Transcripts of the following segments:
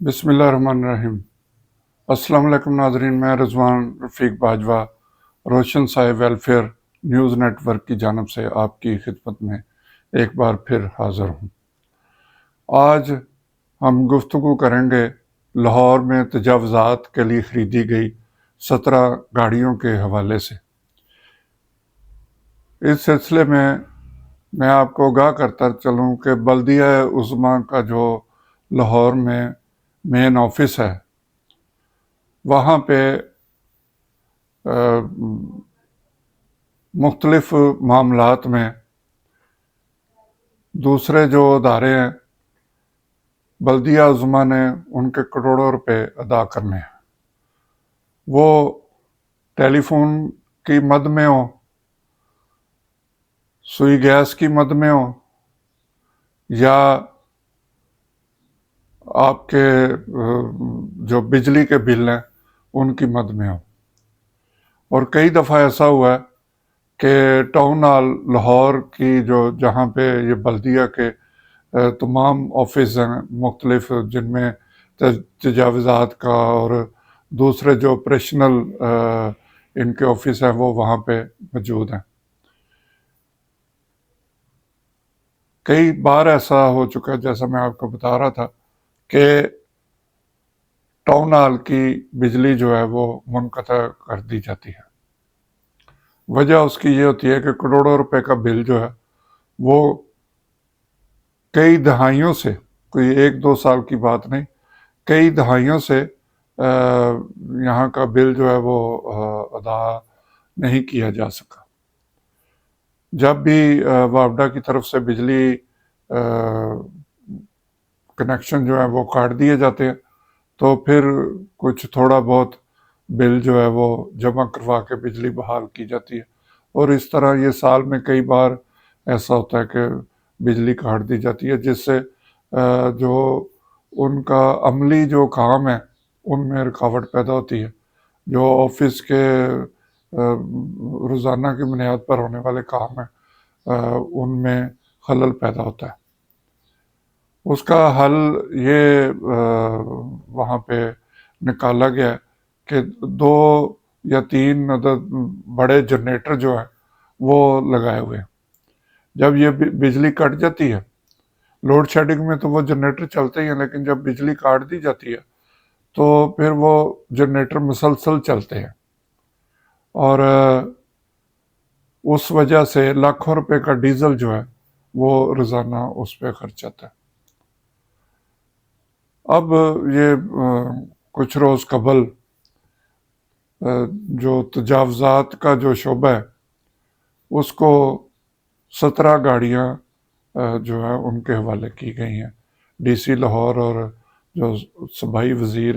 بسم اللہ الرحمن الرحیم۔ السلام علیکم ناظرین، میں رضوان رفیق باجوہ روشن سائے ویلفیئر نیوز نیٹ ورک کی جانب سے آپ کی خدمت میں ایک بار پھر حاضر ہوں۔ آج ہم گفتگو کریں گے لاہور میں تجاوزات کے لیے خریدی گئی 17 گاڑیوں کے حوالے سے۔ اس سلسلے میں آپ کو آگاہ کرتا چلوں کہ بلدیہ عظمیٰ کا جو لاہور میں مین آفس ہے، وہاں پہ مختلف معاملات میں دوسرے جو ادارے ہیں، بلدیہ عظمیٰ نے ان کے کروڑوں روپے ادا کرنے ہیں۔ وہ ٹیلی فون کی مد میں ہو، سوئی گیس کی مد میں ہو، یا آپ کے جو بجلی کے بل ہیں ان کی مد میں ہو۔ اور کئی دفعہ ایسا ہوا ہے کہ ٹاؤن ہال لاہور کی جہاں پہ یہ بلدیہ کے تمام آفس ہیں مختلف، جن میں تجاوزات کا اور دوسرے جو آپریشنل ان کے آفس ہیں وہ وہاں پہ موجود ہیں۔ کئی بار ایسا ہو چکا ہے، جیسا میں آپ کو بتا رہا تھا، کہ ٹاؤن ہال کی بجلی جو ہے وہ منقطع کر دی جاتی ہے۔ وجہ اس کی یہ ہوتی ہے کہ کروڑوں روپے کا بل جو ہے وہ کئی دہائیوں سے، کوئی 1-2 سال کی بات نہیں، کئی دہائیوں سے یہاں کا بل جو ہے وہ ادا نہیں کیا جا سکا۔ جب بھی واپڈا کی طرف سے بجلی کنیکشن جو ہے وہ کاٹ دیے جاتے ہیں، تو پھر کچھ تھوڑا بہت بل جو ہے وہ جمع کروا کے بجلی بحال کی جاتی ہے۔ اور اس طرح یہ سال میں کئی بار ایسا ہوتا ہے کہ بجلی کاٹ دی جاتی ہے، جس سے جو ان کا عملی جو کام ہے ان میں رکاوٹ پیدا ہوتی ہے۔ جو آفس کے روزانہ کی بنیاد پر ہونے والے کام ہیں ان میں خلل پیدا ہوتا ہے۔ اس کا حل یہ وہاں پہ نکالا گیا ہے کہ 2 یا 3 بڑے جنریٹر جو ہیں وہ لگائے ہوئے ہیں۔ جب یہ بجلی کٹ جاتی ہے، لوڈ شیڈنگ میں تو وہ جنریٹر چلتے ہی ہیں، لیکن جب بجلی کاٹ دی جاتی ہے تو پھر وہ جنریٹر مسلسل چلتے ہیں، اور اس وجہ سے لاکھوں روپے کا ڈیزل جو ہے وہ روزانہ اس پہ خرچ آتا ہے۔ اب یہ کچھ روز قبل جو تجاوزات کا جو شعبہ ہے اس کو 17 گاڑیاں جو ہے ان کے حوالے کی گئی ہیں۔ ڈی سی لاہور اور جو صوبائی وزیر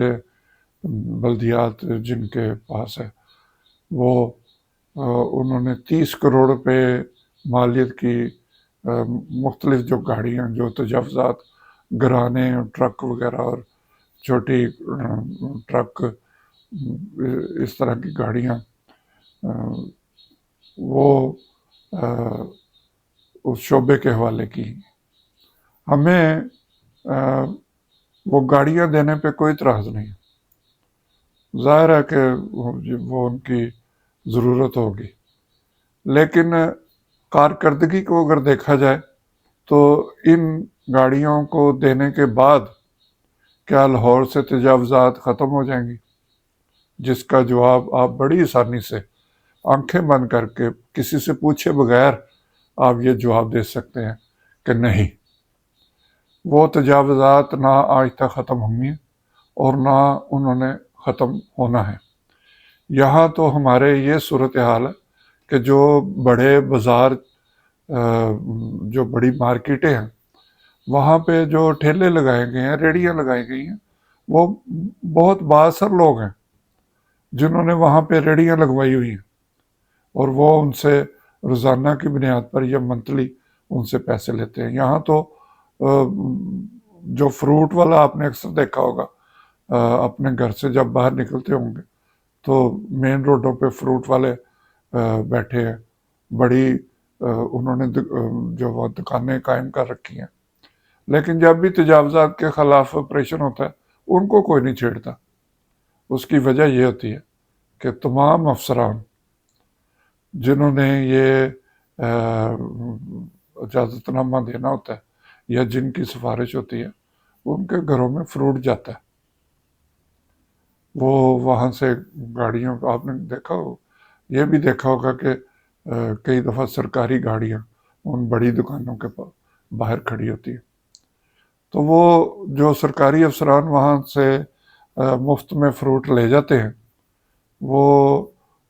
بلدیات جن کے پاس ہے، وہ انہوں نے 30 کروڑ روپے مالیت کی مختلف جو گاڑیاں، جو تجاوزات، گرانے، ٹرک وغیرہ اور چھوٹی ٹرک، اس طرح کی گاڑیاں، وہ اس شعبے کے حوالے کی۔ ہمیں وہ گاڑیاں دینے پہ کوئی اعتراض نہیں، ظاہر ہے کہ وہ ان کی ضرورت ہوگی، لیکن کارکردگی کو اگر دیکھا جائے تو ان گاڑیوں کو دینے کے بعد کیا لاہور سے تجاوزات ختم ہو جائیں گی؟ جس کا جواب آپ بڑی آسانی سے آنکھیں بند کر کے کسی سے پوچھے بغیر آپ یہ جواب دے سکتے ہیں کہ نہیں، وہ تجاوزات نہ آج تک ختم ہوں گی اور نہ انہوں نے ختم ہونا ہے۔ یہاں تو ہمارے یہ صورتحال ہے کہ جو بڑے بازار، جو بڑی مارکیٹیں ہیں، وہاں پہ جو ٹھیلے لگائے گئے ہیں، ریڑیاں لگائی گئی ہیں، وہ بہت بااثر لوگ ہیں جنہوں نے وہاں پہ ریڑیاں لگوائی ہوئی ہیں، اور وہ ان سے روزانہ کی بنیاد پر یا منتھلی ان سے پیسے لیتے ہیں۔ یہاں تو جو فروٹ والا آپ نے اکثر دیکھا ہوگا، اپنے گھر سے جب باہر نکلتے ہوں گے تو مین روڈوں پہ فروٹ والے بیٹھے ہیں، بڑی انہوں نے جو وہ دکانیں قائم کر رکھی ہیں۔ لیکن جب بھی تجاوزات کے خلاف آپریشن ہوتا ہے، ان کو کوئی نہیں چھیڑتا۔ اس کی وجہ یہ ہوتی ہے کہ تمام افسران جنہوں نے یہ اجازت نامہ دینا ہوتا ہے یا جن کی سفارش ہوتی ہے، ان کے گھروں میں فروٹ جاتا ہے۔ وہ وہاں سے گاڑیوں، آپ نے دیکھا ہو، یہ بھی دیکھا ہوگا کہ کئی دفعہ سرکاری گاڑیاں ان بڑی دکانوں کے باہر کھڑی ہوتی ہیں، تو وہ جو سرکاری افسران وہاں سے مفت میں فروٹ لے جاتے ہیں، وہ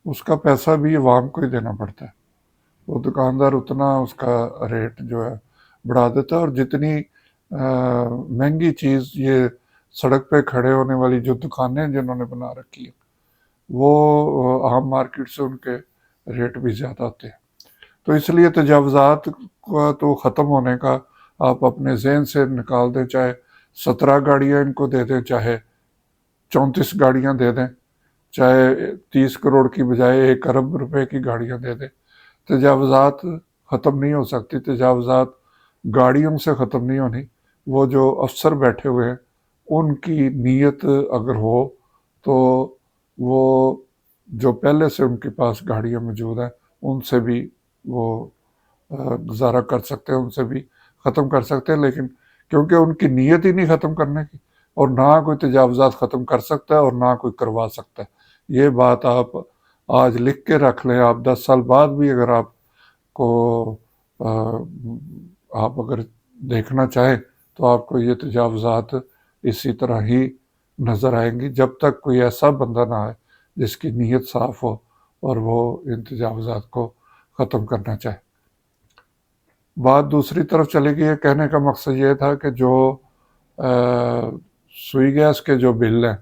اس کا پیسہ بھی عوام کو ہی دینا پڑتا ہے۔ وہ دکاندار اتنا اس کا ریٹ جو ہے بڑھا دیتا ہے، اور جتنی مہنگی چیز یہ سڑک پہ کھڑے ہونے والی جو دکانیں جنہوں نے بنا رکھی ہیں، وہ عام مارکیٹ سے ان کے ریٹ بھی زیادہ ہوتے ہیں۔ تو اس لیے تجاوزات کا تو ختم ہونے کا آپ اپنے ذہن سے نکال دیں، چاہے 17 گاڑیاں ان کو دے دیں، چاہے 34 گاڑیاں دے دیں، چاہے 30 کروڑ کی بجائے 1 ارب روپے کی گاڑیاں دے دیں، تجاوزات ختم نہیں ہو سکتی۔ تجاوزات گاڑیوں سے ختم نہیں ہونی، وہ جو افسر بیٹھے ہوئے ہیں ان کی نیت اگر ہو تو وہ جو پہلے سے ان کے پاس گاڑیاں موجود ہیں ان سے بھی وہ گزارا کر سکتے ہیں، ان سے بھی ختم کر سکتے ہیں، لیکن کیونکہ ان کی نیت ہی نہیں ختم کرنے کی، اور نہ کوئی تجاوزات ختم کر سکتا ہے اور نہ کوئی کروا سکتا ہے۔ یہ بات آپ آج لکھ کے رکھ لیں، آپ 10 سال بعد بھی اگر آپ کو آپ اگر دیکھنا چاہیں تو آپ کو یہ تجاوزات اسی طرح ہی نظر آئیں گی، جب تک کوئی ایسا بندہ نہ آئے جس کی نیت صاف ہو اور وہ ان تجاوزات کو ختم کرنا چاہے۔ بات دوسری طرف چلے گئی ہے۔ کہنے کا مقصد یہ تھا کہ جو سوئی گیس کے جو بل ہیں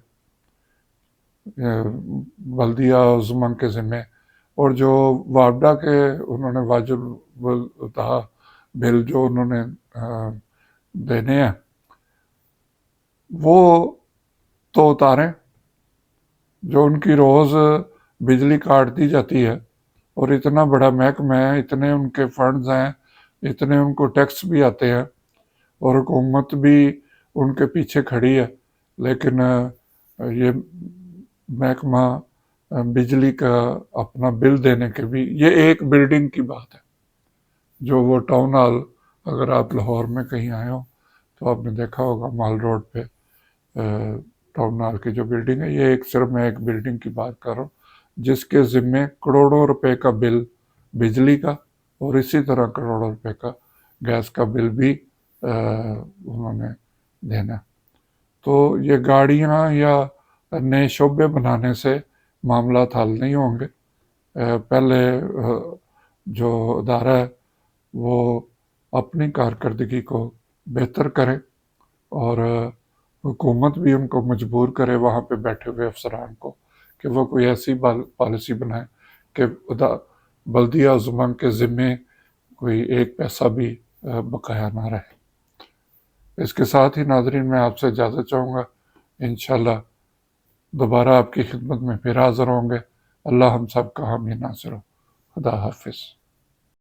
بلدیہ عظما کے ذمے، اور جو وابڈا کے انہوں نے واجب الطاعہ بل جو انہوں نے دینے ہیں، وہ تو اتاریں۔ جو ان کی روز بجلی کاٹ دی جاتی ہے، اور اتنا بڑا محکمہ ہے، اتنے ان کے فنڈز ہیں، اتنے ان کو ٹیکس بھی آتے ہیں، اور حکومت بھی ان کے پیچھے کھڑی ہے، لیکن یہ محکمہ بجلی کا اپنا بل دینے کے بھی، یہ ایک بلڈنگ کی بات ہے، جو وہ ٹاؤن ہال، اگر آپ لاہور میں کہیں آئے ہو تو آپ نے دیکھا ہوگا مال روڈ پہ ٹاؤن ہال کی جو بلڈنگ ہے، یہ صرف میں ایک بلڈنگ کی بات کر رہا ہوں جس کے ذمے کروڑوں روپے کا بل بجلی کا، اور اسی طرح کروڑوں روپے کا گیس کا بل بھی انہوں نے دینا۔ تو یہ گاڑیاں یا نئے شعبے بنانے سے معاملات حل نہیں ہوں گے۔ پہلے جو ادارہ ہے وہ اپنی کارکردگی کو بہتر کرے، اور حکومت بھی ان کو مجبور کرے، وہاں پہ بیٹھے ہوئے افسران کو، کہ وہ کوئی ایسی پالیسی بنائے کہ بلدیہ عظما کے ذمے کوئی ایک پیسہ بھی بقایا نہ رہے۔ اس کے ساتھ ہی ناظرین میں آپ سے اجازت چاہوں گا، انشاءاللہ دوبارہ آپ کی خدمت میں پھر حاضر ہوں گے۔ اللہ ہم سب کا حامی ناصر ہو۔ خدا حافظ۔